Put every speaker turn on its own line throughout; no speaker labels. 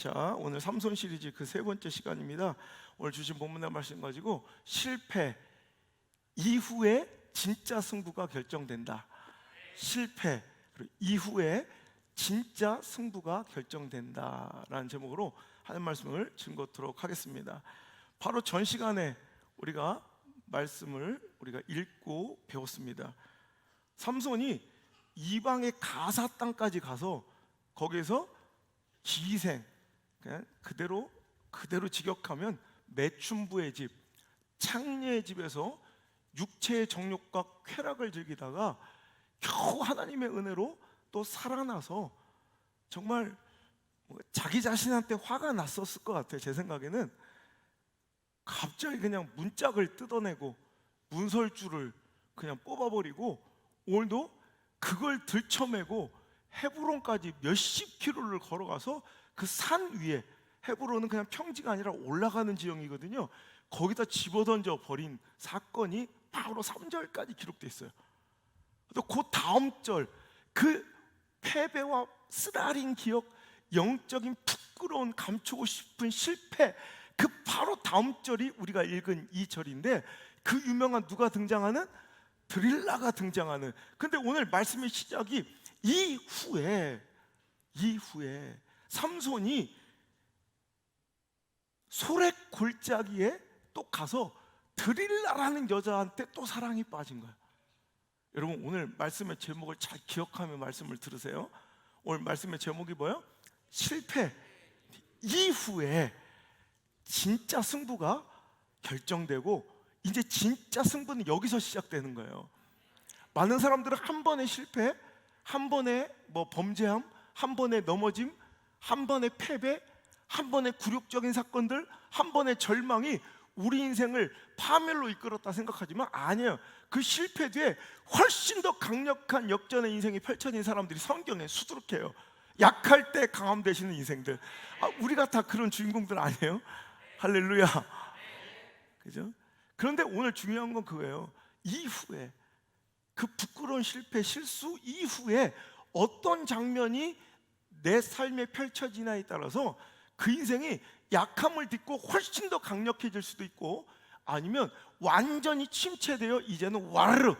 자, 오늘 삼손 시리즈 그 세 번째 시간입니다. 오늘 주신 본문의 말씀 가지고 실패 이후에 진짜 승부가 결정된다. 실패 이후에 진짜 승부가 결정된다라는 제목으로 하는 말씀을 증거토록 하겠습니다. 바로 전 시간에 우리가 말씀을 우리가 읽고 배웠습니다. 삼손이 이방의 가사 땅까지 가서 거기에서 기생, 그냥 그대로 직역하면 매춘부의 집, 창녀의 집에서 육체의 정욕과 쾌락을 즐기다가 겨우 하나님의 은혜로 또 살아나서 정말 자기 자신한테 화가 났었을 것 같아요. 제 생각에는 갑자기 그냥 문짝을 뜯어내고 문설주를 그냥 뽑아버리고 오늘도 그걸 들쳐매고 헤브론까지 몇십 킬로를 걸어가서 그 산 위에, 헤브론은 그냥 평지가 아니라 올라가는 지형이거든요. 거기다 집어던져 버린 사건이 바로 3절까지 기록되어 있어요. 또 그 다음 절, 그 패배와 쓰라린 기억, 영적인 부끄러운 감추고 싶은 실패, 그 바로 다음 절이 우리가 읽은 이 절인데, 그 유명한 누가 등장하는? 드릴라가 등장하는. 근데 오늘 말씀의 시작이 이후에 삼손이 소렉 골짜기에 또 가서 드릴라라는 여자한테 또 사랑이 빠진 거예요. 여러분, 오늘 말씀의 제목을 잘 기억하며 말씀을 들으세요. 오늘 말씀의 제목이 뭐예요? 실패 이후에 진짜 승부가 결정되고, 이제 진짜 승부는 여기서 시작되는 거예요. 많은 사람들은 한 번의 실패, 한 번의 범죄함, 한 번의 넘어짐, 한 번의 패배, 한 번의 굴욕적인 사건들, 한 번의 절망이 우리 인생을 파멸로 이끌었다 생각하지만 아니에요. 그 실패 뒤에 훨씬 더 강력한 역전의 인생이 펼쳐진 사람들이 성경에 수두룩해요. 약할 때 강함 되시는 인생들. 우리가 다 그런 주인공들 아니에요? 할렐루야. 그죠? 그런데 오늘 중요한 건 그거예요. 이후에, 그 부끄러운 실패, 실수 이후에 어떤 장면이 내 삶에 펼쳐지냐에 따라서 그 인생이 약함을 딛고 훨씬 더 강력해질 수도 있고, 아니면 완전히 침체되어 이제는 와르르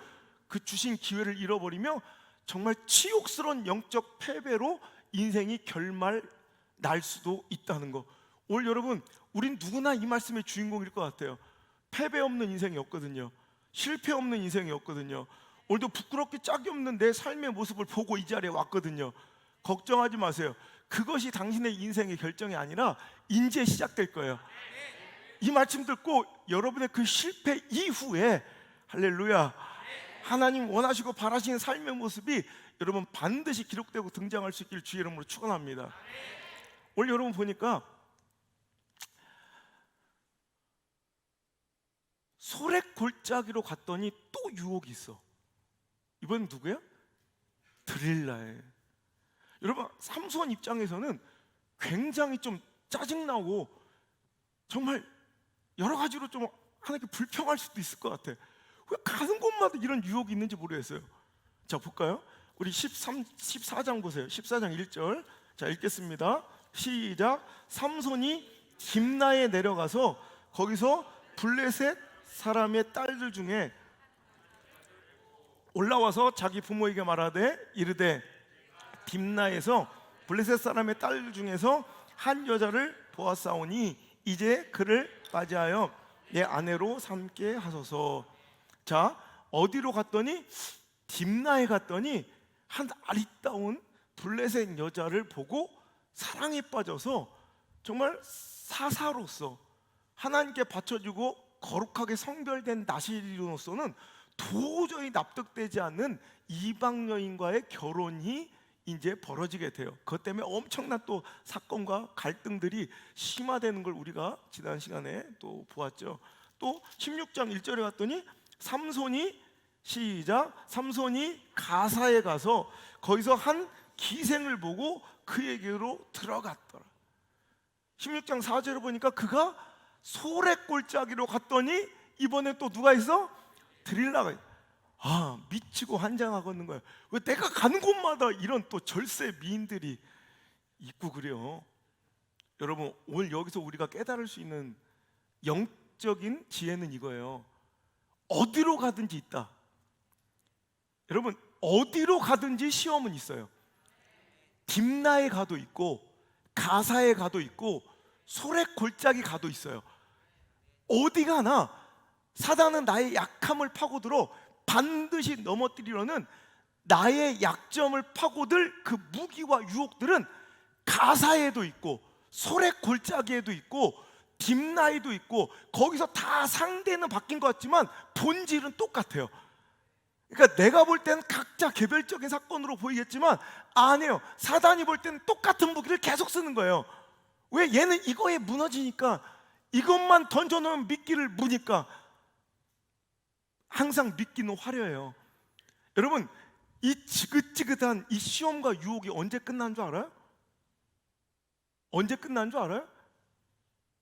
그 주신 기회를 잃어버리며 정말 치욕스러운 영적 패배로 인생이 결말 날 수도 있다는 거. 오늘 여러분, 우린 누구나 이 말씀의 주인공일 것 같아요. 패배 없는 인생이 없거든요. 실패 없는 인생이 없거든요. 오늘도 부끄럽게 짝이 없는 내 삶의 모습을 보고 이 자리에 왔거든요. 걱정하지 마세요. 그것이 당신의 인생의 결정이 아니라 이제 시작될 거예요. 이 말씀 듣고 여러분의 그 실패 이후에, 할렐루야, 하나님 원하시고 바라시는 삶의 모습이 여러분 반드시 기록되고 등장할 수 있길 주의 이름으로 축원합니다. 오늘 여러분 보니까 소렉 골짜기로 갔더니 또 유혹이 있어. 이번엔 누구야? 드릴라예요. 여러분, 삼손 입장에서는 굉장히 좀 짜증나고 정말 여러 가지로 좀 하나님께 불평할 수도 있을 것 같아. 왜 가는 곳마다 이런 유혹이 있는지 모르겠어요. 자, 볼까요? 우리 14장 보세요. 14장 1절. 자, 읽겠습니다. 시작. 삼손이 딥나에 내려가서 거기서 블레셋 사람의 딸들 중에 올라와서 자기 부모에게 말하되 이르되, 딥나에서 블레셋 사람의 딸 중에서 한 여자를 보았사오니 이제 그를 맞이하여 내 아내로 삼게 하소서. 자, 어디로 갔더니? 딥나에 갔더니 한 아리따운 블레셋 여자를 보고 사랑에 빠져서 정말 사사로서 하나님께 바쳐주고 거룩하게 성별된 나시리로서는 도저히 납득되지 않는 이방 여인과의 결혼이 이제 벌어지게 돼요. 그것 때문에 엄청난 또 사건과 갈등들이 심화되는 걸 우리가 지난 시간에 또 보았죠. 또 16장 1절에 갔더니 삼손이, 시작, 삼손이 가사에 가서 거기서 한 기생을 보고 그에게로 들어갔더라. 16장 4절에 보니까 그가 소렉 골짜기로 갔더니 이번에 또 누가 있어? 드릴라가 있어. 미치고 환장하고 있는 거야. 왜 내가 가는 곳마다 이런 또 절세 미인들이 있고 그래요. 여러분, 오늘 여기서 우리가 깨달을 수 있는 영적인 지혜는 이거예요. 어디로 가든지 있다. 여러분, 어디로 가든지 시험은 있어요. 딥나에 가도 있고, 가사에 가도 있고, 소래 골짜기 가도 있어요. 어디 가나 사단은 나의 약함을 파고들어 반드시 넘어뜨리려는 나의 약점을 파고들 그 무기와 유혹들은 가사에도 있고, 소래 골짜기에도 있고, 딥나에도 있고, 거기서 다 상대는 바뀐 것 같지만 본질은 똑같아요. 그러니까 내가 볼 때는 각자 개별적인 사건으로 보이겠지만 아니에요. 사단이 볼 때는 똑같은 무기를 계속 쓰는 거예요. 왜? 얘는 이거에 무너지니까, 이것만 던져놓으면 미끼를 무니까 항상 미끼는 화려해요. 여러분, 이 지긋지긋한 이 시험과 유혹이 언제 끝난 줄 알아요? 언제 끝난 줄 알아요?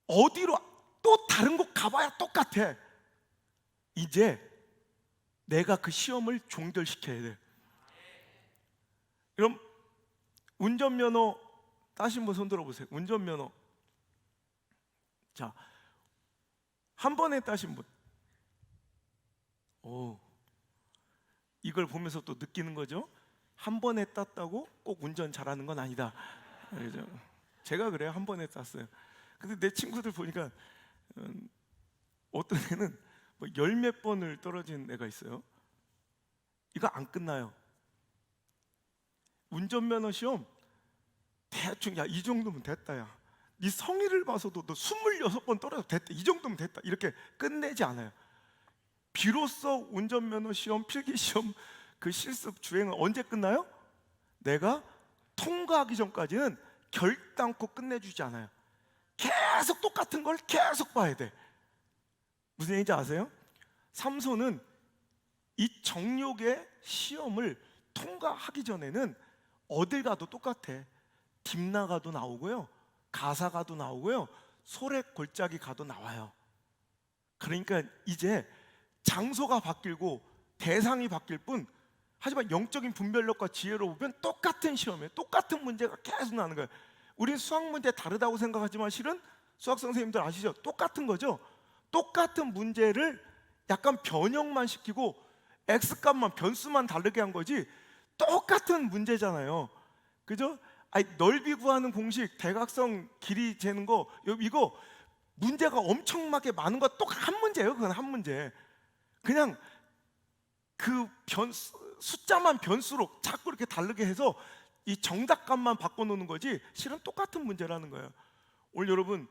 어디로 또 다른 곳 가봐야 똑같아. 이제 내가 그 시험을 종결시켜야 돼. 그럼 운전면허 따신 분 손 들어보세요. 운전면허. 자, 한 번에 따신 분. 오, 이걸 보면서 또 느끼는 거죠. 한 번에 땄다고 꼭 운전 잘하는 건 아니다. 그죠? 제가 그래요. 한 번에 땄어요. 근데 내 친구들 보니까 어떤 애는 뭐 열 몇 번을 떨어진 애가 있어요. 이거 안 끝나요. 운전면허 시험 대충, 야, 이 정도면 됐다. 야, 네 성의를 봐서도 너 26번 떨어져도 됐다. 이 정도면 됐다. 이렇게 끝내지 않아요. 비로소 운전면허 시험, 필기시험 그 실습 주행은 언제 끝나요? 내가 통과하기 전까지는 결단코 끝내주지 않아요. 계속 똑같은 걸 계속 봐야 돼. 무슨 얘기인지 아세요? 삼손은 이 정욕의 시험을 통과하기 전에는 어딜 가도 똑같아. 딥나가도 나오고요, 가사가도 나오고요, 소래 골짜기 가도 나와요. 그러니까 이제 장소가 바뀌고 대상이 바뀔 뿐, 하지만 영적인 분별력과 지혜로 보면 똑같은 시험에 똑같은 문제가 계속 나는 거예요. 우린 수학 문제 다르다고 생각하지만 실은 수학 선생님들 아시죠? 똑같은 거죠. 똑같은 문제를 약간 변형만 시키고 x값만, 변수만 다르게 한 거지 똑같은 문제잖아요. 그죠? 아니, 넓이 구하는 공식, 대각선 길이 재는 거, 이거 문제가 엄청나게 많은 거 똑 한 문제예요. 그건 한 문제. 그냥 그 숫자만 변수로 자꾸 이렇게 다르게 해서 이 정답값만 바꿔놓는 거지 실은 똑같은 문제라는 거예요. 오늘 여러분,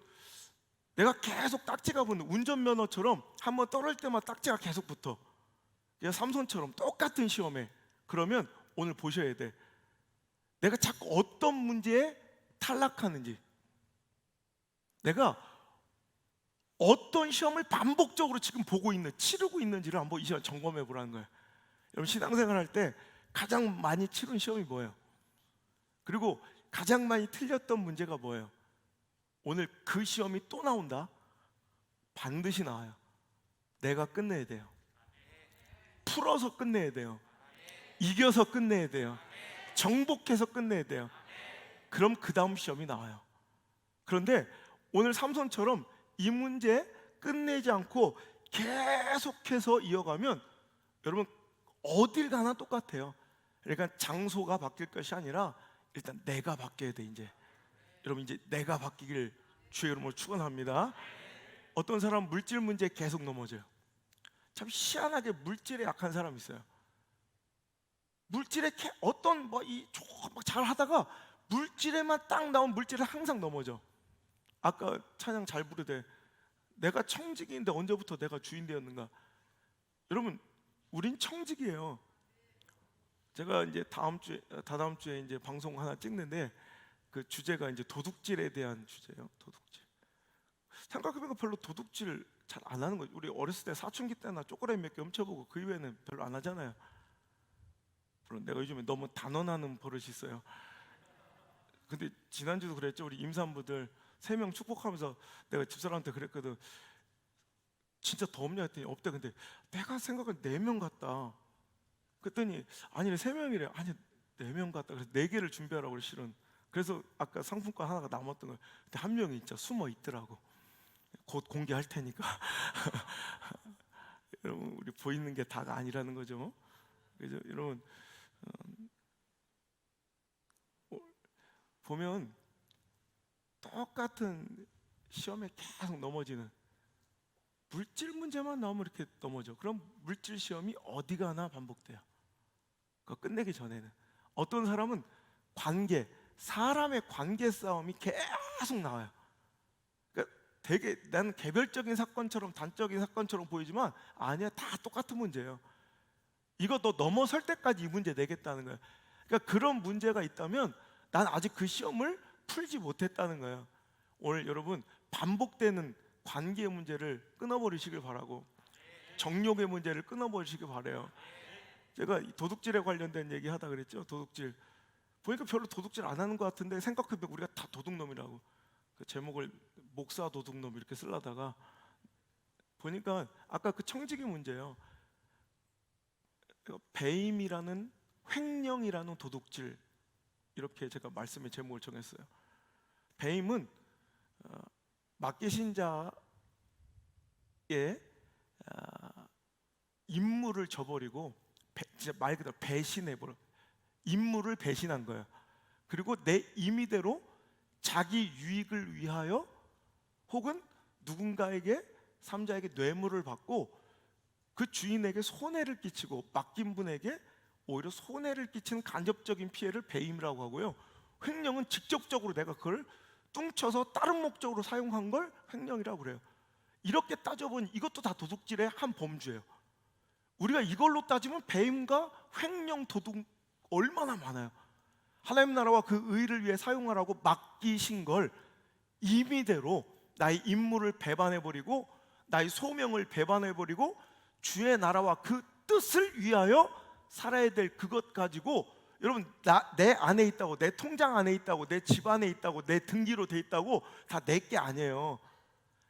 내가 계속 딱지가 붙는 운전면허처럼 한번 떨어질 때마다 딱지가 계속 붙어. 삼손처럼 똑같은 시험에. 그러면 오늘 보셔야 돼. 내가 자꾸 어떤 문제에 탈락하는지, 내가 어떤 시험을 반복적으로 지금 보고 있는, 치르고 있는지를 한번 이 시간 점검해 보라는 거예요. 여러분, 신앙생활 할 때 가장 많이 치른 시험이 뭐예요? 그리고 가장 많이 틀렸던 문제가 뭐예요? 오늘 그 시험이 또 나온다? 반드시 나와요. 내가 끝내야 돼요. 풀어서 끝내야 돼요. 이겨서 끝내야 돼요. 정복해서 끝내야 돼요. 그럼 그 다음 시험이 나와요. 그런데 오늘 삼손처럼 이 문제 끝내지 않고 계속해서 이어가면 여러분 어딜 가나 똑같아요. 그러니까 장소가 바뀔 것이 아니라 일단 내가 바뀌어야 돼. 이제 여러분, 이제 내가 바뀌길 주의 이름으로 축원합니다. 어떤 사람 물질 문제에 계속 넘어져요. 참 희한하게 물질에 약한 사람이 있어요. 물질에 어떤 잘 하다가 물질에만 딱 나온 물질을 항상 넘어져. 아까 찬양 잘 부르되 내가 청직인데 언제부터 내가 주인 되었는가? 여러분, 우린 청직이에요. 제가 이제 다다음 주에 이제 방송 하나 찍는데 그 주제가 이제 도둑질에 대한 주제예요. 도둑질. 생각해보니까 별로 도둑질 잘 안 하는 거예요. 우리 어렸을 때 사춘기 때나 쪼그라미 몇 개 훔쳐보고 그 이후에는 별로 안 하잖아요. 물론 내가 요즘에 너무 단언하는 버릇이 있어요. 근데 지난주도 그랬죠. 우리 임산부들 3명 축복하면서 내가 집사람한테 그랬거든. 진짜 더 없냐 했더니 없대. 근데 내가 생각한 4명 같다. 그랬더니 아니래, 3명이래. 아니 4명 같다. 그래서 4개를 준비하라고 그래. 실은 그래서 아까 상품권 하나가 남았던 거예요. 근데 한 명이 진짜 숨어 있더라고. 곧 공개할 테니까. 여러분, 우리 보이는 게 다가 아니라는 거죠. 그죠? 여러분, 보면 똑같은 시험에 계속 넘어지는 물질 문제만 나오면 이렇게 넘어져. 그럼 물질 시험이 어디 가나 반복돼요. 그거 끝내기 전에는. 어떤 사람은 관계, 사람의 관계 싸움이 계속 나와요. 그러니까 되게 나는 개별적인 사건처럼, 단적인 사건처럼 보이지만 아니야, 다 똑같은 문제예요. 이거 너 넘어설 때까지 이 문제 내겠다는 거예요. 그러니까 그런 문제가 있다면 난 아직 그 시험을 풀지 못했다는 거예요. 오늘 여러분, 반복되는 관계의 문제를 끊어버리시길 바라고, 정욕의 문제를 끊어버리시길 바라요. 제가 도둑질에 관련된 얘기 하다 그랬죠. 도둑질 보니까 별로 도둑질 안 하는 것 같은데 생각해보면 우리가 다 도둑놈이라고. 그 제목을 목사 도둑놈 이렇게 쓰려다가 보니까 아까 그 청지기 문제예요. 배임이라는, 횡령이라는 도둑질, 이렇게 제가 말씀의 제목을 정했어요. 배임은 맡기신 자의 임무를 저버리고 진짜 말 그대로 배신해버려. 임무를 배신한 거예요. 그리고 내 임의대로 자기 유익을 위하여 혹은 누군가에게, 삼자에게 뇌물을 받고 그 주인에게 손해를 끼치고 맡긴 분에게 오히려 손해를 끼치는 간접적인 피해를 배임이라고 하고요. 횡령은 직접적으로 내가 그걸 뚱쳐서 다른 목적으로 사용한 걸 횡령이라고 그래요. 이렇게 따져보니 이것도 다 도둑질의 한 범주예요. 우리가 이걸로 따지면 배임과 횡령, 도둑 얼마나 많아요. 하나님 나라와 그 의를 위해 사용하라고 맡기신 걸 임의대로 나의 임무를 배반해버리고 나의 소명을 배반해버리고 주의 나라와 그 뜻을 위하여 살아야 될 그것 가지고, 여러분, 내 안에 있다고, 내 통장 안에 있다고, 내 집 안에 있다고, 내 등기로 돼 있다고 다 내 게 아니에요.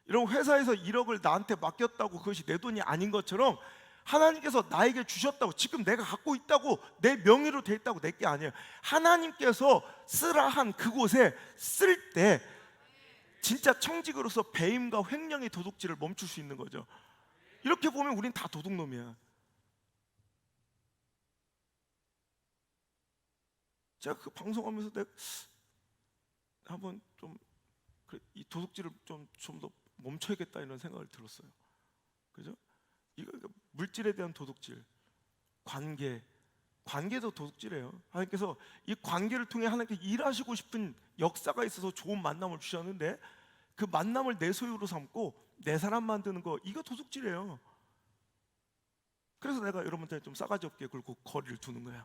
여러분, 회사에서 1억을 나한테 맡겼다고 그것이 내 돈이 아닌 것처럼 하나님께서 나에게 주셨다고, 지금 내가 갖고 있다고, 내 명의로 돼 있다고 내 게 아니에요. 하나님께서 쓰라 한 그곳에 쓸 때 진짜 청직으로서 배임과 횡령의 도둑질을 멈출 수 있는 거죠. 이렇게 보면 우린 다 도둑놈이야. 제가 그 방송하면서 내가 한번 좀 이 도둑질을 좀 더 멈춰야겠다 이런 생각을 들었어요. 그죠? 이거 물질에 대한 도둑질, 관계도 도둑질이에요. 하나님께서 이 관계를 통해 하나님께 일하시고 싶은 역사가 있어서 좋은 만남을 주셨는데 그 만남을 내 소유로 삼고 내 사람 만드는 거, 이거 도둑질이에요. 그래서 내가 여러분한테 좀 싸가지 없게 굴고 거리를 두는 거야.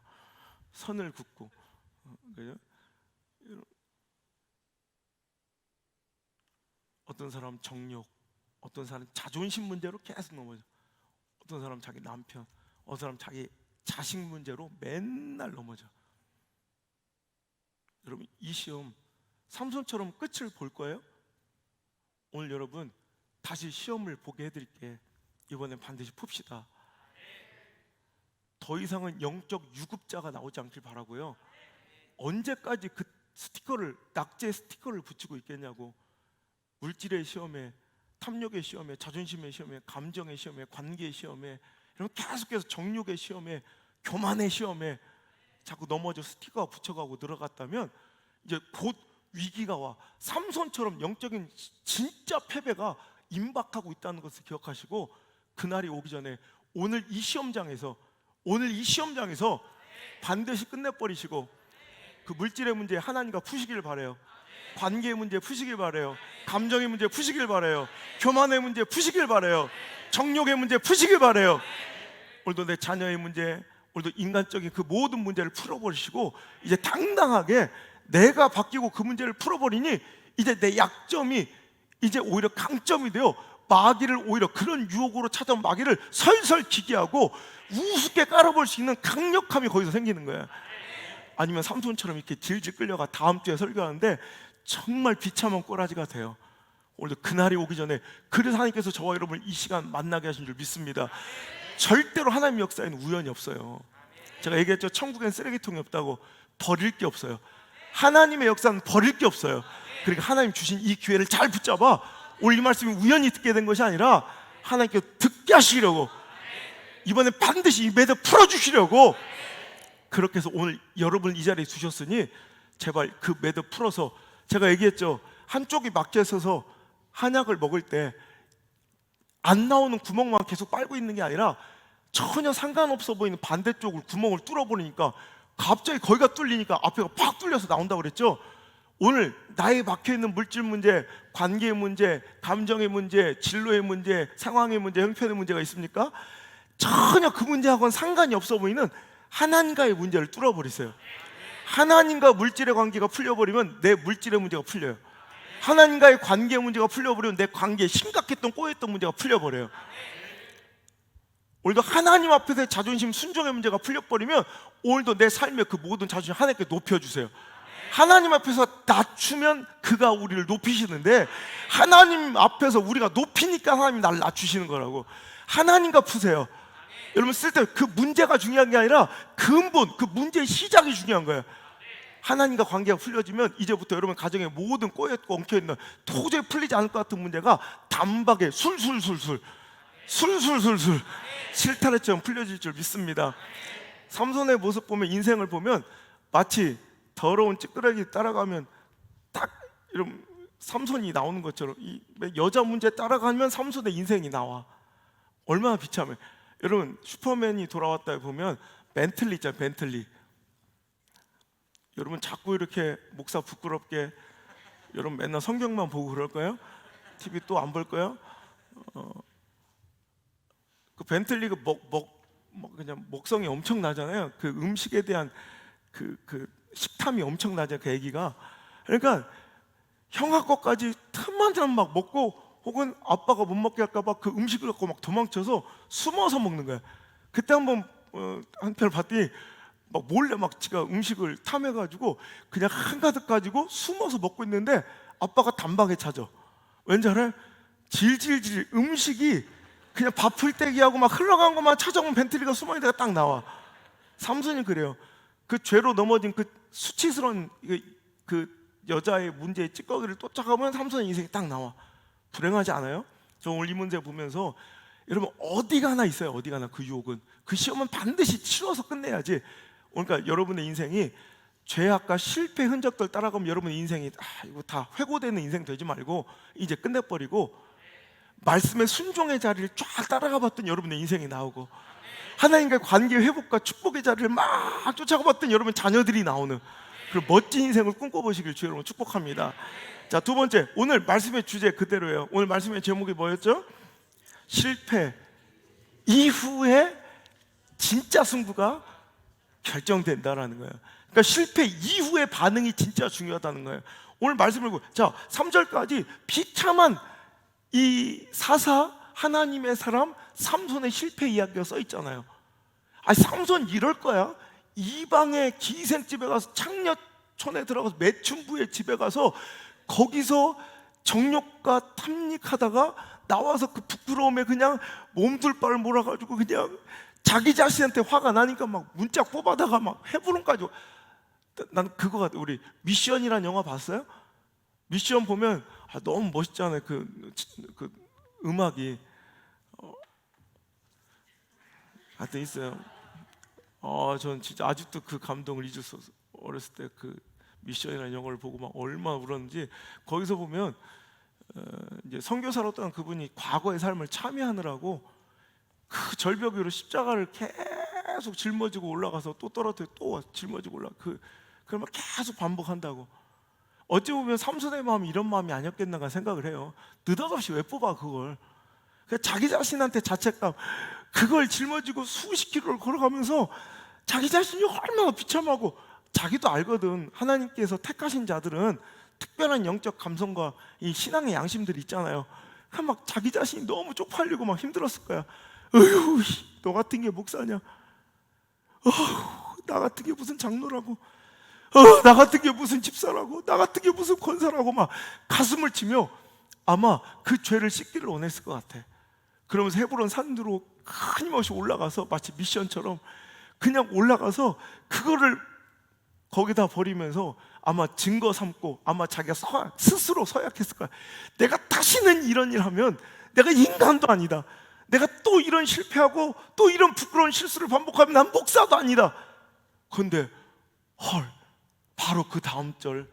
선을 긋고. 그죠? 어떤 사람 정욕, 어떤 사람 자존심 문제로 계속 넘어져. 어떤 사람 자기 남편, 어떤 사람 자기 자식 문제로 맨날 넘어져. 여러분, 이 시험 삼손처럼 끝을 볼 거예요? 오늘 여러분 다시 시험을 보게 해드릴게. 이번엔 반드시 풉시다. 더 이상은 영적 유급자가 나오지 않길 바라고요. 언제까지 그 스티커를, 낙제 스티커를 붙이고 있겠냐고. 물질의 시험에, 탐욕의 시험에, 자존심의 시험에, 감정의 시험에, 관계의 시험에, 이런 계속해서 정욕의 시험에, 교만의 시험에 자꾸 넘어져 스티커가 붙여가고 들어갔다면 이제 곧 위기가 와. 삼손처럼 영적인 진짜 패배가 임박하고 있다는 것을 기억하시고, 그날이 오기 전에 오늘 이 시험장에서 반드시 끝내버리시고 그 물질의 문제 하나님과 푸시길 바래요. 관계의 문제 푸시길 바래요. 감정의 문제 푸시길 바래요. 교만의 문제 푸시길 바래요. 정욕의 문제 푸시길 바래요. 오늘도 내 자녀의 문제, 오늘도 인간적인 그 모든 문제를 풀어버리시고 이제 당당하게 내가 바뀌고 그 문제를 풀어버리니 이제 내 약점이 이제 오히려 강점이 되어 마귀를, 오히려 그런 유혹으로 찾아온 마귀를 설설 기기하고 우습게 깔아볼 수 있는 강력함이 거기서 생기는 거예요. 아니면 삼손처럼 이렇게 질질 끌려가 다음 주에 설교하는데 정말 비참한 꼬라지가 돼요. 오늘도 그날이 오기 전에, 그래서 하나님께서 저와 여러분을 이 시간 만나게 하신 줄 믿습니다. 절대로 하나님 역사에는 우연이 없어요. 제가 얘기했죠. 천국엔 쓰레기통이 없다고. 버릴 게 없어요. 하나님의 역사는 버릴 게 없어요. 그러니까 하나님 주신 이 기회를 잘 붙잡아 오늘 이 말씀이 우연히 듣게 된 것이 아니라 하나님께 듣게 하시려고, 이번에 반드시 이 매듭 풀어주시려고, 그렇게 해서 오늘 여러분 이 자리에 두셨으니 제발 그 매듭 풀어서, 제가 얘기했죠, 한쪽이 막혀 있어서 한약을 먹을 때 안 나오는 구멍만 계속 빨고 있는 게 아니라 전혀 상관없어 보이는 반대쪽을 구멍을 뚫어버리니까 갑자기 거기가 뚫리니까 앞에가 팍 뚫려서 나온다고 그랬죠. 오늘 나에 막혀있는 물질 문제, 관계의 문제, 감정의 문제, 진로의 문제, 상황의 문제, 형편의 문제가 있습니까? 전혀 그 문제하고는 상관이 없어 보이는 하나님과의 문제를 뚫어버리세요. 하나님과 물질의 관계가 풀려버리면 내 물질의 문제가 풀려요. 하나님과의 관계의 문제가 풀려버리면 내 관계에 심각했던 꼬였던 문제가 풀려버려요. 오늘도 하나님 앞에서의 자존심, 순종의 문제가 풀려버리면 오늘도 내 삶의 그 모든 자존심 하나님께 높여주세요. 하나님 앞에서 낮추면 그가 우리를 높이시는데, 하나님 앞에서 우리가 높이니까 하나님이 나를 낮추시는 거라고. 하나님과 푸세요. 여러분 쓸 때 그 문제가 중요한 게 아니라 근본, 그 문제의 시작이 중요한 거예요. 하나님과 관계가 풀려지면 이제부터 여러분 가정에 모든 꼬였고 엉켜있는 도저히 풀리지 않을 것 같은 문제가 단박에 술술술술 실타래처럼 풀려질 줄 믿습니다. 삼손의 모습 보면, 인생을 보면 마치 더러운 찌끄레기 따라가면 딱 이런 삼손이 나오는 것처럼 이 여자 문제 따라가면 삼손의 인생이 나와. 얼마나 비참해. 여러분 슈퍼맨이 돌아왔다 보면 벤틀리 있잖아요, 벤틀리. 여러분 자꾸 이렇게 목사 부끄럽게 여러분 맨날 성경만 보고 그럴 거예요? TV 또 안 볼 거예요? 그 벤틀리 그냥 먹성이 엄청나잖아요. 그 음식에 대한 그 식탐이 엄청나죠, 그 애기가. 그러니까 형아 거까지 틈만 나면 막 먹고, 혹은 아빠가 못 먹게 할까봐 그 음식을 갖고 막 도망쳐서 숨어서 먹는 거야. 그때 한번 한편을 봤더니 막 몰래 막 지가 음식을 탐해가지고 그냥 한가득 가지고 숨어서 먹고 있는데 아빠가 단박에 찾아. 왠지 알아요? 질질질 음식이 그냥 밥풀떼기하고 막 흘러간 것만 찾아오면 벤틀리가 숨어있는 데가 딱 나와. 삼손이 그래요. 그 죄로 넘어진 그 수치스러운 그 여자의 문제의 찌꺼기를 쫓아가면 삼손의 인생이 딱 나와. 불행하지 않아요? 저 오늘 이 문제 보면서 여러분 어디 가나 있어요. 어디 가나 그 유혹은. 그 시험은 반드시 치러서 끝내야지. 그러니까 여러분의 인생이 죄악과 실패 흔적들 따라가면 여러분의 인생이 이거 다 회고되는 인생 되지 말고 이제 끝내버리고 말씀의 순종의 자리를 쫙 따라가 봤던 여러분의 인생이 나오고, 하나님과의 관계 회복과 축복의 자리를 막 쫓아가 봤던 여러분 자녀들이 나오는 그런 멋진 인생을 꿈꿔보시길 주 여러분 축복합니다. 자, 두 번째, 오늘 말씀의 주제 그대로예요. 오늘 말씀의 제목이 뭐였죠? 실패 이후에 진짜 승부가 결정된다라는 거예요. 그러니까 실패 이후의 반응이 진짜 중요하다는 거예요. 오늘 말씀을 보고, 자, 3절까지 비참한 이 사사 하나님의 사람 삼손의 실패 이야기가 써 있잖아요. 삼손 이럴 거야? 이방의 기생집에 가서 창녀촌에 들어가서 매춘부의 집에 가서 거기서 정욕과 탐닉하다가 나와서 그 부끄러움에 그냥 몸둘바를 몰아가지고 그냥 자기 자신한테 화가 나니까 막 문자 뽑아다가 막 해부름까지. 난 그거 같아. 우리 미션이라는 영화 봤어요? 미션 보면 너무 멋있잖아요. 그 음악이 하여튼 있어요. 전 진짜 아직도 그 감동을 잊을 수 없어요. 어렸을 때 그 미션이라는 영화를 보고 막 얼마나 울었는지. 거기서 보면 이제 선교사로 떠난 그분이 과거의 삶을 참여하느라고 그 절벽 위로 십자가를 계속 짊어지고 올라가서 또 떨어뜨려 또 짊어지고 올라. 그걸 막 계속 반복한다고. 어찌 보면 삼손의 마음이 이런 마음이 아니었겠나 생각을 해요. 느닷없이 왜 뽑아 그걸. 자기 자신한테 자책감, 그걸 짊어지고 수십 킬로를 걸어가면서 자기 자신이 얼마나 비참하고, 자기도 알거든. 하나님께서 택하신 자들은 특별한 영적 감성과 이 신앙의 양심들이 있잖아요. 막 자기 자신이 너무 쪽팔리고 막 힘들었을 거야. 어휴, 너 같은 게 목사냐? 나 같은 게 무슨 장로라고? 나 같은 게 무슨 집사라고? 나 같은 게 무슨 권사라고? 막 가슴을 치며 아마 그 죄를 씻기를 원했을 것 같아. 그러면서 헤브론 산으로 끊임없이 올라가서 마치 미션처럼 그냥 올라가서 그거를 거기다 버리면서 아마 증거 삼고 아마 자기가 스스로 서약했을 거야. 내가 다시는 이런 일 하면 내가 인간도 아니다. 내가 또 이런 실패하고 또 이런 부끄러운 실수를 반복하면 난 목사도 아니다. 그런데 바로 그 다음 절,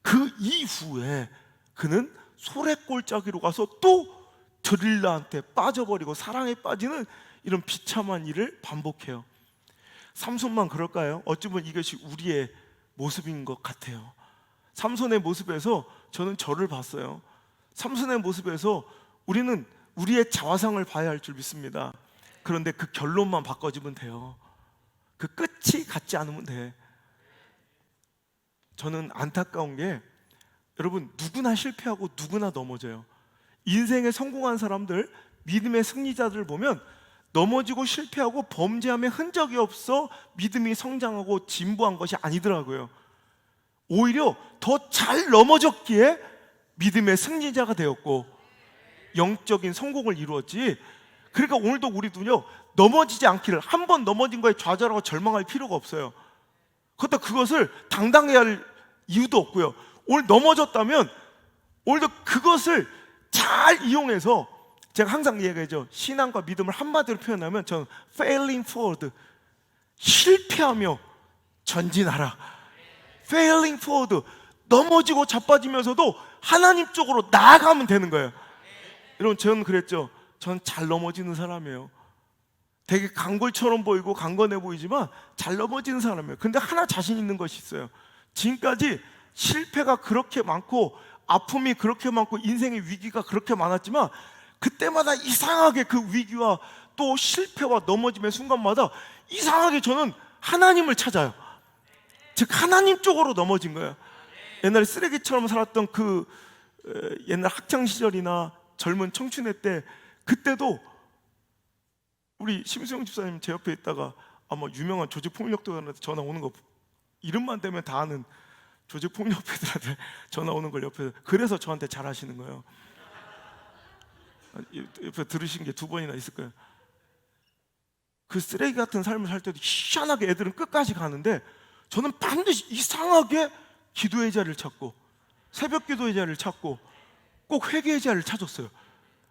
그 이후에 그는 소래골짜기로 가서 또 드릴라한테 빠져버리고 사랑에 빠지는 이런 비참한 일을 반복해요. 삼손만 그럴까요? 어찌 보면 이것이 우리의 모습인 것 같아요. 삼손의 모습에서 저는 저를 봤어요. 삼손의 모습에서 우리는 우리의 자화상을 봐야 할 줄 믿습니다. 그런데 그 결론만 바꿔주면 돼요. 그 끝이 같지 않으면 돼. 저는 안타까운 게, 여러분, 누구나 실패하고 누구나 넘어져요. 인생에 성공한 사람들, 믿음의 승리자들을 보면 넘어지고 실패하고 범죄함의 흔적이 없어 믿음이 성장하고 진보한 것이 아니더라고요. 오히려 더 잘 넘어졌기에 믿음의 승리자가 되었고 영적인 성공을 이루었지. 그러니까 오늘도 우리도요, 넘어지지 않기를, 한 번 넘어진 거에 좌절하고 절망할 필요가 없어요. 그렇다 그것을 당당해야 할 이유도 없고요. 오늘 넘어졌다면 오늘도 그것을 잘 이용해서, 제가 항상 얘기하죠. 신앙과 믿음을 한마디로 표현하면 저는 failing forward, 실패하며 전진하라. failing forward, 넘어지고 자빠지면서도 하나님 쪽으로 나아가면 되는 거예요. 여러분, 저는 그랬죠. 저는 잘 넘어지는 사람이에요. 되게 강골처럼 보이고 강건해 보이지만 잘 넘어지는 사람이에요. 근데 하나 자신 있는 것이 있어요. 지금까지 실패가 그렇게 많고 아픔이 그렇게 많고 인생의 위기가 그렇게 많았지만 그때마다 이상하게 그 위기와 또 실패와 넘어짐의 순간마다 이상하게 저는 하나님을 찾아요. 즉 하나님 쪽으로 넘어진 거예요. 옛날에 쓰레기처럼 살았던 그 옛날 학창시절이나 젊은 청춘의 때, 그때도 우리 심수영 집사님 제 옆에 있다가 아마 유명한 조직폭력배들한테 전화 오는 거 이름만 대면 다 아는 조직폭력배들한테 전화 오는 걸 옆에, 그래서 저한테 잘하시는 거예요. 옆에 들으신 게 2번이나 있을 거예요. 그 쓰레기 같은 삶을 살 때도 희한하게 애들은 끝까지 가는데 저는 반드시 이상하게 기도의 자리를 찾고 새벽 기도의 자리를 찾고 꼭 회개의 자리를 찾았어요.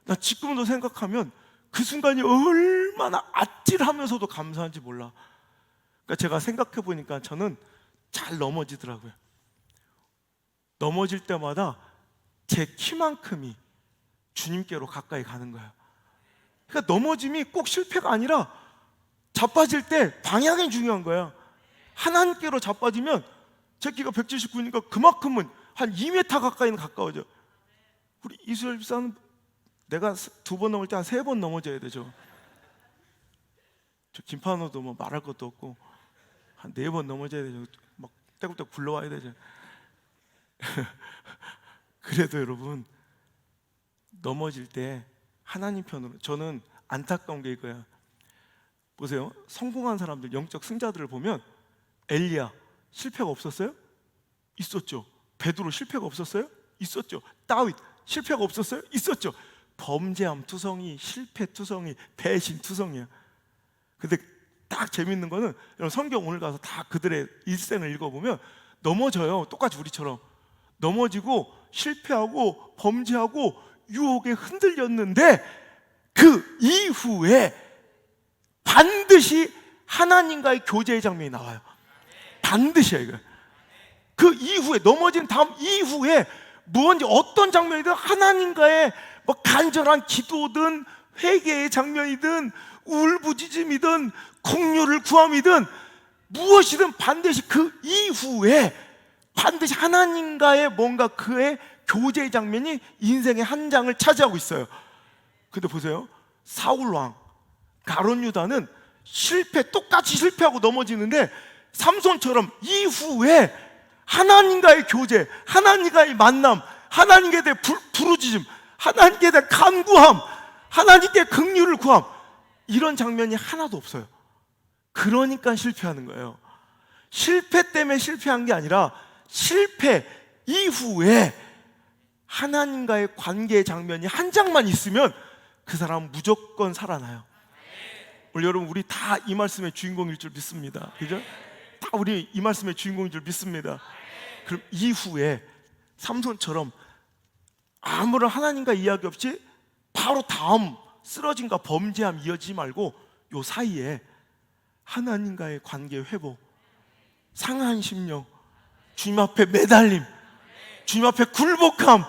나 지금도 생각하면 그 순간이 얼마나 아찔하면서도 감사한지 몰라. 그러니까 제가 생각해 보니까 저는 잘 넘어지더라고요. 넘어질 때마다 제 키만큼이 주님께로 가까이 가는 거예요. 그러니까 넘어짐이 꼭 실패가 아니라 자빠질 때 방향이 중요한 거예요. 하나님께로 자빠지면 제 키가 179니까 그만큼은 한 2m 가까이는 가까워져. 우리 이수열 집사는 내가 2번 넘을 때 한 3번 넘어져야 되죠. 저 김판호도 뭐 말할 것도 없고 한 4번 넘어져야 되죠. 막 떼굴떼굴 굴러와야 되죠. 그래도 여러분, 넘어질 때 하나님 편으로, 저는 안타까운 게 이거야. 보세요. 성공한 사람들, 영적 승자들을 보면 엘리야 실패가 없었어요? 있었죠. 베드로 실패가 없었어요? 있었죠. 다윗 실패가 없었어요? 있었죠. 범죄함 투성이, 실패 투성이, 배신 투성이야. 근데 딱 재밌는 거는, 여러분 성경 오늘 가서 다 그들의 일생을 읽어보면 넘어져요. 똑같이 우리처럼 넘어지고 실패하고 범죄하고 유혹에 흔들렸는데 그 이후에 반드시 하나님과의 교제의 장면이 나와요. 반드시야 이거. 그 이후에, 넘어진 다음 이후에 무언지 어떤 장면이든 하나님과의 뭐 간절한 기도든 회개의 장면이든 울부짖음이든 긍휼을 구함이든 무엇이든 반드시 그 이후에 반드시 하나님과의 뭔가 그의 교제의 장면이 인생의 한 장을 차지하고 있어요. 근데 보세요. 사울왕 가룟 유다는 똑같이 실패하고 넘어지는데 삼손처럼 이후에 하나님과의 교제, 하나님과의 만남, 하나님께 대해 부르짖음, 하나님께 대해 간구함, 하나님께 긍휼을 구함, 이런 장면이 하나도 없어요. 그러니까 실패하는 거예요. 실패 때문에 실패한 게 아니라 실패 이후에 하나님과의 관계의 장면이 한 장만 있으면 그 사람은 무조건 살아나요. 오늘 여러분, 우리 다 이 말씀의 주인공일 줄 믿습니다. 그죠? 다 우리 이 말씀의 주인공인 줄 믿습니다. 그럼 이후에 삼손처럼 아무런 하나님과 이야기 없이 바로 다음 쓰러짐과 범죄함 이어지지 말고 요 사이에 하나님과의 관계 회복, 상한 심령, 주님 앞에 매달림, 주님 앞에 굴복함,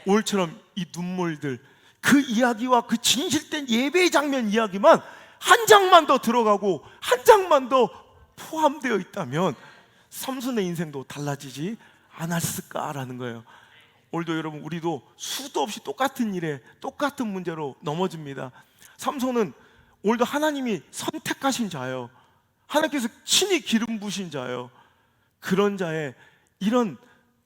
오늘처럼 이 눈물들, 그 이야기와 그 진실된 예배의 장면 이야기만 한 장만 더 들어가고 한 장만 더 포함되어 있다면 삼손의 인생도 달라지지 않았을까라는 거예요. 오늘도 여러분, 우리도 수도 없이 똑같은 일에 똑같은 문제로 넘어집니다. 삼손은 오늘도 하나님이 선택하신 자예요. 하나님께서 친히 기름 부으신 자예요. 그런 자의 이런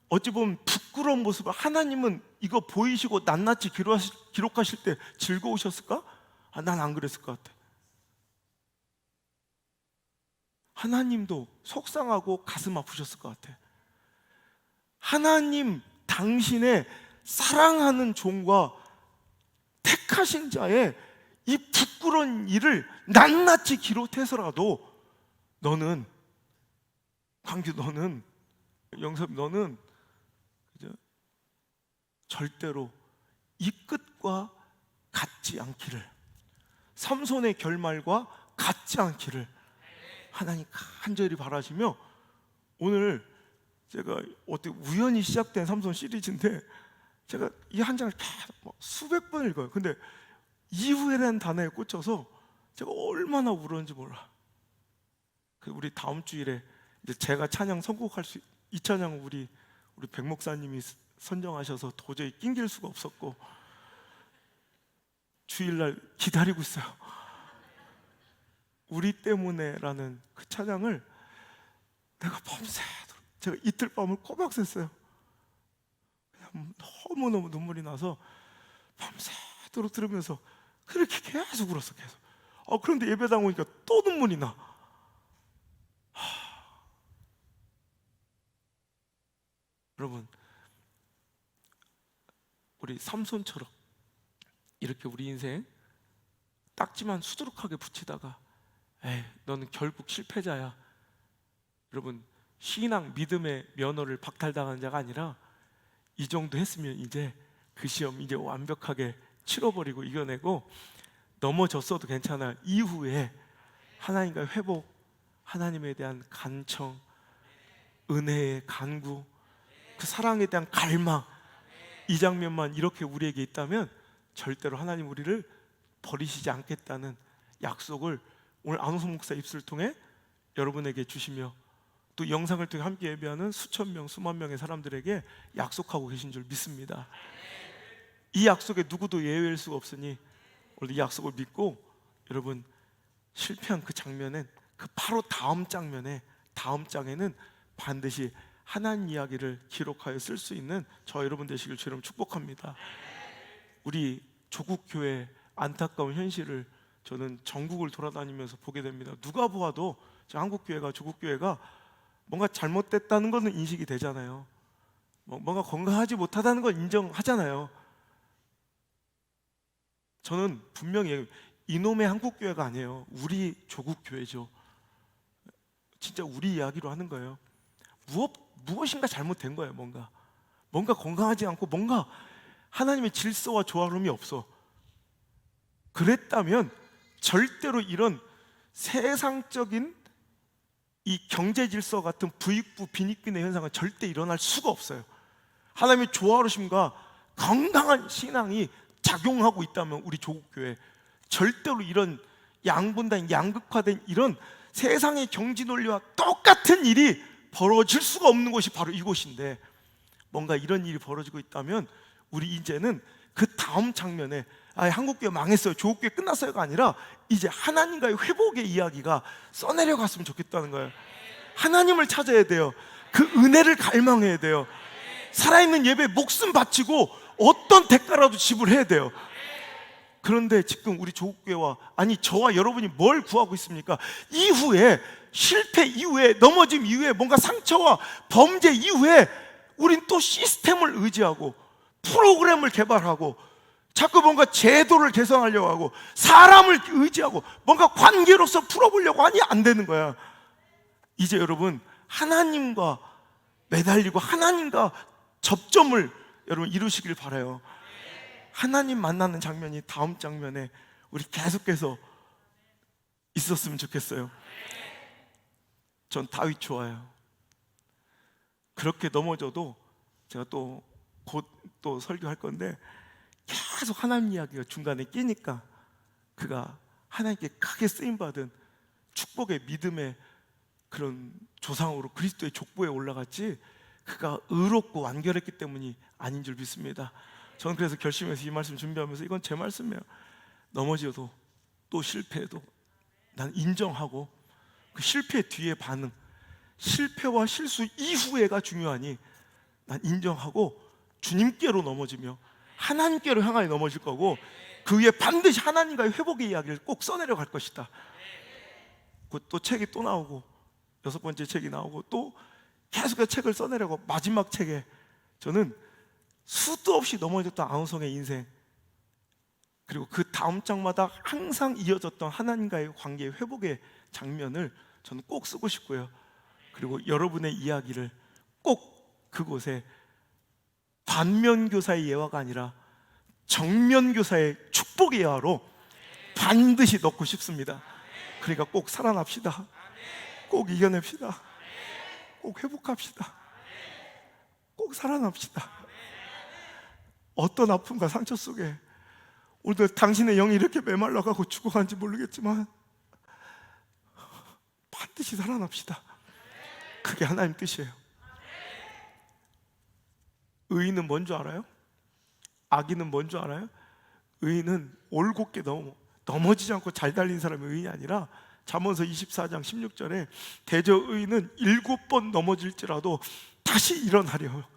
어찌 보면 부끄러운 모습을 하나님은 이거 보이시고 낱낱이 기록하실 때 즐거우셨을까? 난 안 그랬을 것 같아. 하나님도 속상하고 가슴 아프셨을 것 같아. 하나님 당신의 사랑하는 종과 택하신 자의 이 부끄러운 일을 낱낱이 기록해서라도 너는, 광규 너는, 영섭 너는 절대로 이 끝과 같지 않기를, 삼손의 결말과 같지 않기를 하나님 간절히 바라시며, 오늘 제가 어떻게 우연히 시작된 삼손 시리즈인데 제가 이 한 장을 계속 수백 번 읽어요. 근데 이후에라는 단어에 꽂혀서 제가 얼마나 울었는지 몰라. 우리 다음 주일에 이제 제가 찬양 선곡할 이 찬양 우리 백 목사님이 선정하셔서 도저히 낑길 수가 없었고 주일날 기다리고 있어요. 우리 때문에라는 그 찬양을 내가 밤새도록, 제가 이틀 밤을 꼬박 샜어요. 그냥 너무너무 눈물이 나서 밤새도록 들으면서 그렇게 계속 울었어. 계속. 그런데 예배당 오니까 또 눈물이 나. 여러분, 우리 삼손처럼 이렇게 우리 인생 딱지만 수두룩하게 붙이다가 에이, 너는 결국 실패자야. 여러분, 신앙, 믿음의 면허를 박탈당한 자가 아니라 이 정도 했으면 이제 그 시험 이제 완벽하게 치러버리고 이겨내고, 넘어졌어도 괜찮아. 이후에 하나님과의 회복, 하나님에 대한 간청, 은혜의 간구, 그 사랑에 대한 갈망, 이 장면만 이렇게 우리에게 있다면 절대로 하나님 우리를 버리시지 않겠다는 약속을 오늘 안호성 목사 입술을 통해 여러분에게 주시며, 또 영상을 통해 함께 예배하는 수천 명, 수만 명의 사람들에게 약속하고 계신 줄 믿습니다. 이 약속에 누구도 예외일 수가 없으니 오늘 이 약속을 믿고, 여러분 실패한 그 장면엔, 그 바로 다음 장면에, 다음 장에는 반드시 하나님 이야기를 기록하여 쓸 수 있는 저 여러분 되시길 주님 축복합니다. 우리 조국교회 안타까운 현실을 저는 전국을 돌아다니면서 보게 됩니다. 누가 보아도 한국교회가, 조국교회가 뭔가 잘못됐다는 것은 인식이 되잖아요. 뭔가 건강하지 못하다는 걸 인정하잖아요. 저는 분명히 이놈의 한국교회가 아니에요. 우리 조국교회죠. 진짜 우리 이야기로 하는 거예요. 무엇인가 잘못된 거예요. 뭔가 건강하지 않고 뭔가 하나님의 질서와 조화로움이 없어. 그랬다면 절대로 이런 세상적인 이 경제 질서 같은 부익부 빈익빈의 현상은 절대 일어날 수가 없어요. 하나님의 조화로우심과 건강한 신앙이 작용하고 있다면 우리 조국교회 절대로 이런 양분된, 양극화된 이런 세상의 경지 논리와 똑같은 일이 벌어질 수가 없는 곳이 바로 이곳인데, 뭔가 이런 일이 벌어지고 있다면 우리 이제는 그 다음 장면에 한국교회 망했어요, 조국교회 끝났어요가 아니라 이제 하나님과의 회복의 이야기가 써내려갔으면 좋겠다는 거예요. 하나님을 찾아야 돼요. 그 은혜를 갈망해야 돼요. 살아있는 예배에 목숨 바치고 어떤 대가라도 지불해야 돼요. 그런데 지금 우리 조국교회와, 아니 저와 여러분이 뭘 구하고 있습니까? 이후에, 실패 이후에, 넘어짐 이후에, 뭔가 상처와 범죄 이후에 우린 또 시스템을 의지하고 프로그램을 개발하고 자꾸 뭔가 제도를 개선하려고 하고 사람을 의지하고 뭔가 관계로서 풀어보려고 하니 안 되는 거야. 이제 여러분 하나님과 매달리고 하나님과 접점을 여러분 이루시길 바라요. 하나님 만나는 장면이 다음 장면에 우리 계속해서 있었으면 좋겠어요. 전 다윗 좋아요. 그렇게 넘어져도 제가 또 곧 또 설교할 건데 계속 하나님 이야기가 중간에 끼니까 그가 하나님께 크게 쓰임받은 축복의 믿음의 그런 조상으로 그리스도의 족보에 올라갔지 그가 의롭고 완결했기 때문이 아닌 줄 믿습니다. 저는 그래서 결심해서 이 말씀 준비하면서 이건 제 말씀이에요. 넘어져도 또 실패해도 난 인정하고 그 실패 뒤의 반응, 실패와 실수 이후에가 중요하니 난 인정하고 주님께로 넘어지며 하나님께로 향하여 넘어질 거고 그 위에 반드시 하나님과의 회복의 이야기를 꼭 써내려 갈 것이다. 또 책이 또 나오고 6번째 책이 나오고 또 계속해서 책을 써내려고 마지막 책에 저는 수도 없이 넘어졌던 아우성의 인생 그리고 그 다음 장마다 항상 이어졌던 하나님과의 관계의 회복의 장면을 저는 꼭 쓰고 싶고요. 그리고 여러분의 이야기를 꼭 그곳에 반면교사의 예화가 아니라 정면교사의 축복의 예화로 반드시 넣고 싶습니다. 그러니까 꼭 살아납시다. 꼭 이겨냅시다. 꼭 회복합시다. 꼭 살아납시다. 어떤 아픔과 상처 속에 오늘도 당신의 영이 이렇게 메말라가고 죽어간지 모르겠지만 반드시 살아납시다. 그게 하나님 뜻이에요. 의인은 뭔 줄 알아요? 악인은 뭔 줄 알아요? 의인은 올곧게 넘어지지 않고 잘 달린 사람이 의인이 아니라 잠언서 24장 16절에 대저 의인은 7번 넘어질지라도 다시 일어나려.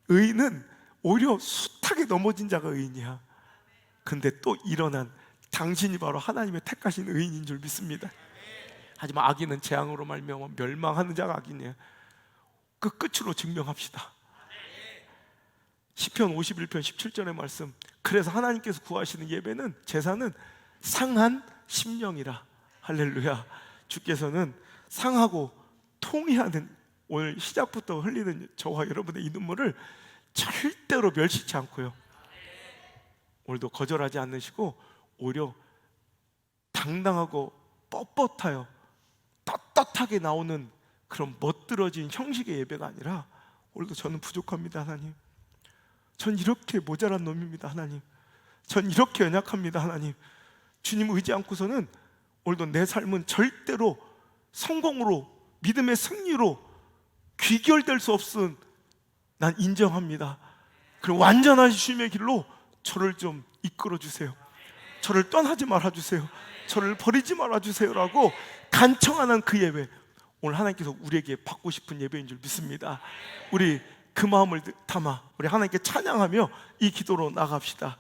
의인은 오히려 숱하게 넘어진 자가 의인이야. 근데 또 일어난 당신이 바로 하나님의 택하신 의인인 줄 믿습니다. 하지만 악인은 재앙으로 말미암아 멸망하는 자가 악인이에요. 그 끝으로 증명합시다. 시편 51편 17절의 말씀, 그래서 하나님께서 구하시는 예배는 제사는 상한 심령이라. 할렐루야. 주께서는 상하고 통회하는 오늘 시작부터 흘리는 저와 여러분의 이 눈물을 절대로 멸시치 않고요, 오늘도 거절하지 않으시고 오히려 당당하고 뻣뻣하여 떳떳하게 나오는 그런 멋들어진 형식의 예배가 아니라 오늘도 저는 부족합니다 하나님, 전 이렇게 모자란 놈입니다 하나님, 전 이렇게 연약합니다 하나님, 주님 의지 않고서는 오늘도 내 삶은 절대로 성공으로 믿음의 승리로 귀결될 수 없은 난 인정합니다. 그리고 완전하신 주님의 길로 저를 좀 이끌어 주세요. 저를 떠나지 말아 주세요. 저를 버리지 말아 주세요라고 간청하는 그 예배, 오늘 하나님께서 우리에게 받고 싶은 예배인 줄 믿습니다. 우리 그 마음을 담아 우리 하나님께 찬양하며 이 기도로 나갑시다.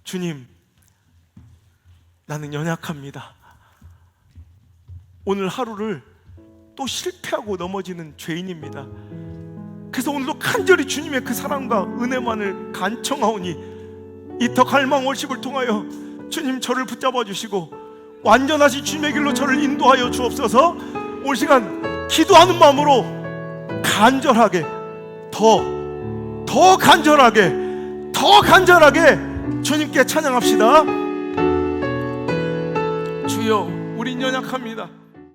주님, 나는 연약합니다. 오늘 하루를 또 실패하고 넘어지는 죄인입니다. 그래서 오늘도 간절히 주님의 그 사랑과 은혜만을 간청하오니 이 더 갈망 월십을 통하여 주님 저를 붙잡아 주시고 완전하신 주님의 길로 저를 인도하여 주옵소서. 오늘 시간 기도하는 마음으로 간절하게 더 간절하게 주님께 찬양합시다. 주여, 우린 연약합니다.